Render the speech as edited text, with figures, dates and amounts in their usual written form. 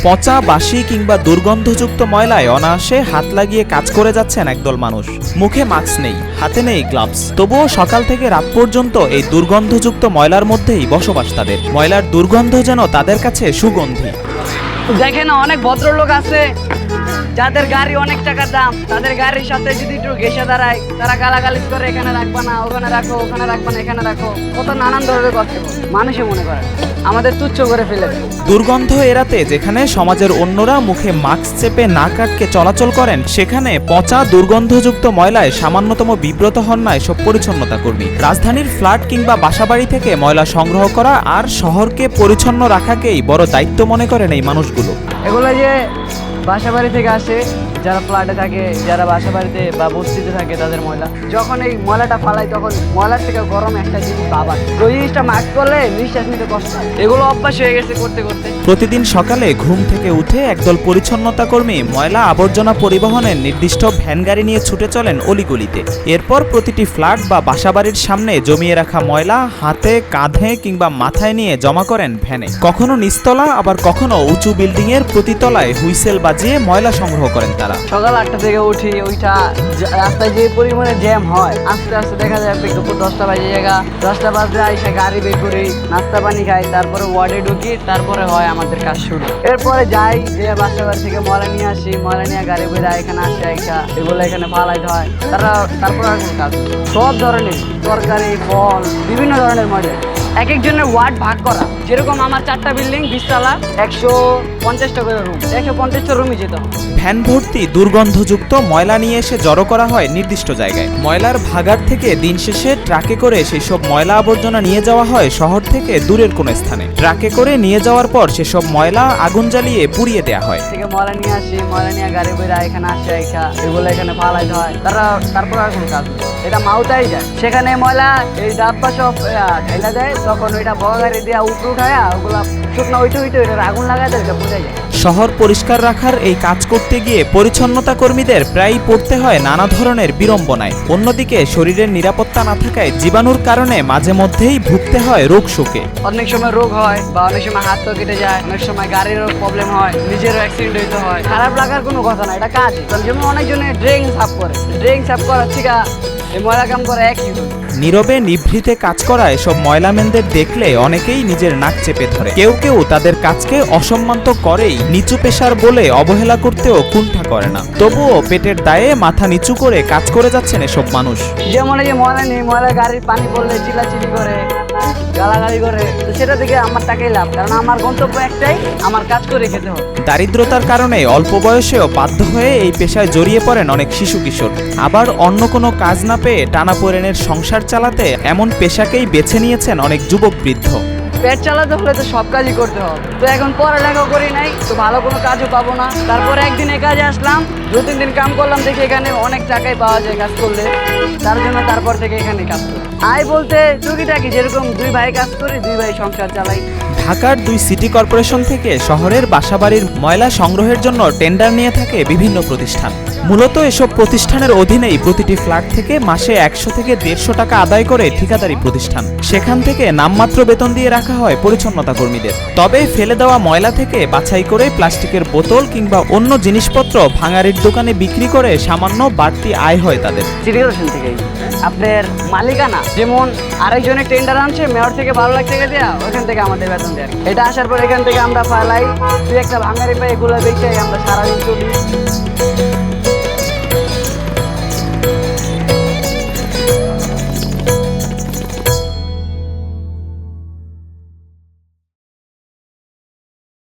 পচা, বাসি কিংবা দুর্গন্ধযুক্ত ময়লায় অনায়াসে হাত লাগিয়ে কাজ করে যাচ্ছেন একদল মানুষ। মুখে মাস্ক নেই, হাতে নেই গ্লাভস, তবুও সকাল থেকে রাত পর্যন্ত এই দুর্গন্ধযুক্ত ময়লার মধ্যেই বসবাস তাদের। ময়লার দুর্গন্ধ যেন তাদের কাছে সুগন্ধি। দেখেন অনেক ভদ্রলোক আছে যাদের গাড়ি অনেক টাকার দাম, তাদের গাড়ির সাথে যদি একটু ঘেসে দাঁড়ায়, তারা গালাগালি করে এখানে রাখবা না, ওখানে রাখো, ওখানে রাখবা না, এখানে রাখো, কত নানান ধরনের কথা মানুষে মনে করে আমাদের তুচ্ছ করে ফেলে। দুর্গন্ধ এড়াতে যেখানে সমাজের অন্যরা মুখে মাস্ক চেপে নাক আটকে চলাচল করেন, সেখানে পচা দুর্গন্ধযুক্ত ময়লায় সামান্যতম বিব্রত হন না এসব পরিচ্ছন্নতা কর্মী। রাজধানীর ফ্ল্যাট কিংবা বাসাবাড়ি থেকে ময়লা সংগ্রহ করা আর শহরকে পরিচ্ছন্ন রাখাকেই বড় দায়িত্ব মনে করেন এই মানুষগুলো। এগুলো যে বাসা বাড়ি থেকে আসে, যারা ফ্ল্যাটে থাকে, যারা বাসা বাড়িতে বা বস্তিতে থাকে, তাদের ময়লা যখন এই ময়লাটা ফালাই, তখন ময়লার থেকে গরম একটা জিনিস আবার ওই জিনিসটা মাস্ক করলে নিঃশ্বাস নিতে কষ্ট হয়। এগুলো অভ্যাস হয়ে গেছে করতে করতে। প্রতিদিন সকালে ঘুম থেকে উঠে একদল পরিচ্ছন্নতা কর্মী ময়লা আবর্জনা পরিবহনের নির্দিষ্ট ভ্যান গাড়ি নিয়ে ছুটে চলেন অলিগলিতে। এরপর প্রতিটি ফ্ল্যাট বা বাসাবাড়ির সামনে জমিয়ে রাখা ময়লা হাতে, কাঁধে কিংবা মাথায় নিয়ে জমা করেন ভ্যানে। কখনো নিচতলা, আবার কখনো উঁচু বিল্ডিং এর প্রতিতলায় হুইসেল বাজিয়ে ময়লা সংগ্রহ করেন তারা। সকাল 8টা থেকে উঠি, ওইটা রাস্তায় যে পরিমাণে জ্যাম হয়, আস্তে আস্তে দেখা যায় দুপুর 10টা বাজে জায়গা। 10টা বাজলে আইসা গাড়ি বের করি, নাস্তা পানি খাই, তারপরে ওয়ার্ডে ঢুকি, তারপরে হয় আমাদের কাজ শুরু। এরপরে যাই যে বাসা বাড়ি থেকে ময়লা নিয়ে আসি, ময়লা নিয়ে গাড়ি বের এখানে আসে, এগুলো এখানে ফালাইতে হয়। তারপরে আর কোনো কাজ সব ধরনের তরকারি, ফল, বিভিন্ন ধরনের ময়লা এক একজনের ওয়ার্ড ভাগ করা। যেরকম আমার 4টা বিল্ডিং, 20 তলা, 150টা করে রুম, 150টা রুমই যেতে হয়। ভ্যান ভর্তি দুর্গন্ধযুক্ত ময়লা নিয়ে এসে জড়ো করা হয় নির্দিষ্ট জায়গায়। ময়লার ভাগাড় থেকে দিন শেষে ট্রাকে করে সেই সব ময়লা আবর্জনা নিয়ে যাওয়া হয় শহর থেকে দূরের কোনো স্থানে। ট্রাকে করে নিয়ে যাওয়ার পর সেসব ময়লা আগুন জ্বালিয়ে পুড়িয়ে দেওয়া হয়। থেকে ময়লা নিয়ে আসি, ময়লা নিয়ে গাড়ি বেরা এখানে আসে, এগুলো এখানে ফালাইতে হয়। তারপর আর কোনো কাজ নেই, এটা মাউতাই যায়। সেখানে ময়লা এই ডাব্বা সব ঢেলা দেয়, তখন ওইটা বড় গাড়ি দিয়ে উঠায়, ওগুলা শুকনো ওইটা আগুন লাগায় দেয়, এটা পুড়ে যায়। শহর পরিষ্কার রাখার এই কাজ করতে গিয়ে পরিচ্ছন্নতা কর্মীদের প্রায়ই পড়তে হয় নানা ধরনের বিড়ম্বনায়। অন্যদিকে শরীরের নিরাপত্তা না থাকায় জীবাণুর কারণে মাঝে মধ্যেই ভুগতে হয় রোগ শোকে। অনেক সময় রোগ হয়, বা অনেক সময় হাত পা কেটে যায়, অনেক সময় গাড়িরও প্রবলেম হয়, নিজেরও অ্যাক্সিডেন্ট হইতে হয়। খারাপ লাগার কোনো কথা না, এটা কাজ। যেমন অনেকজনে ড্রেন সাফ করে, ড্রেন সাফ করার থেকে এই ময়লা কাম করে একই। নীরবে নিভৃতে কাজ করা এসব ময়লাম্যানদের দেখলে অনেকেই নিজের নাক চেপে ধরে। কেউ কেউ তাদের কাজকে অসম্মান তো করেই, নিচু পেশার বলে অবহেলা করতেও কুণ্ঠা করে না। তবুও পেটের দায়ে মাথা নিচু করে কাজ করে যাচ্ছেন এসব মানুষ। যেমন এই যে ময়লা নেই, ময়লা গাড়ির পানি পড়লে চিল্লাচিল্লি করে, গালাগালি করে, তো সেটা থেকে আমার টাকাই লাভ, কারণ আমার গন্তব্য একটাই, আমার কাজ করে খেতে হবে। দারিদ্রতার কারণে অল্প বয়সেও বাধ্য হয়ে এই পেশায় জড়িয়ে পড়েন অনেক শিশু কিশোর। আবার অন্য কোনো কাজ না পেয়ে টানাপোড়েনের সংসার চালাতে এমন পেশাকেই বেছে নিয়েছেন অনেক যুবক বৃদ্ধ। পেট চালাতে হলে তো সব কাজই করতে হবে। তো এখন পড়ালেখা করি নাই, তো ভালো কোনো কাজও পাবো না। তারপরে একদিন এই কাজে আসলাম, 2-3 দিন কাম করলাম, দেখি এখানে অনেক টাকাই পাওয়া যায় কাজ করলে। তার জন্য তারপর থেকে এখানে কাজ করি। আয় বলতে টুকিটাকি, যেরকম 2 ভাই কাজ করি, 2 ভাই সংসার চালাই। ঢাকার 2 সিটি কর্পোরেশন থেকে শহরের বাসাবাড়ির ময়লা সংগ্রহের জন্য টেন্ডার নিয়ে থাকে বিভিন্ন প্রতিষ্ঠান। মূলত এসব প্রতিষ্ঠানের অধীনেই প্রতিটি ফ্ল্যাট থেকে মাসে 100 থেকে 150 টাকা আদায় করে ঠিকাদারি প্রতিষ্ঠান। সেখান থেকে নামমাত্র বেতন দিয়ে রাখা হয় পরিচ্ছন্নতা কর্মীদের। তবে ফেলে দেওয়া ময়লা থেকে বাছাই করে প্লাস্টিকের বোতল কিংবা অন্য জিনিসপত্র ভাঙারির দোকানে বিক্রি করে সামান্য বাড়তি আয় হয় তাদের। সিটি কর্পোরেশন থেকেই আপনার মালিকানা, যেমন আরেকজনের টেন্ডার আনছে, মেয়র থেকে 12 লাখ টাকা দেওয়া, ওখান থেকে আমাদের বেতন দেয়। এটা আসার পর এখান থেকে আমরা ফালাই, 2 একটা ভাঙারি পাই, এগুলো বেচে আমরা সারাদিন চলি।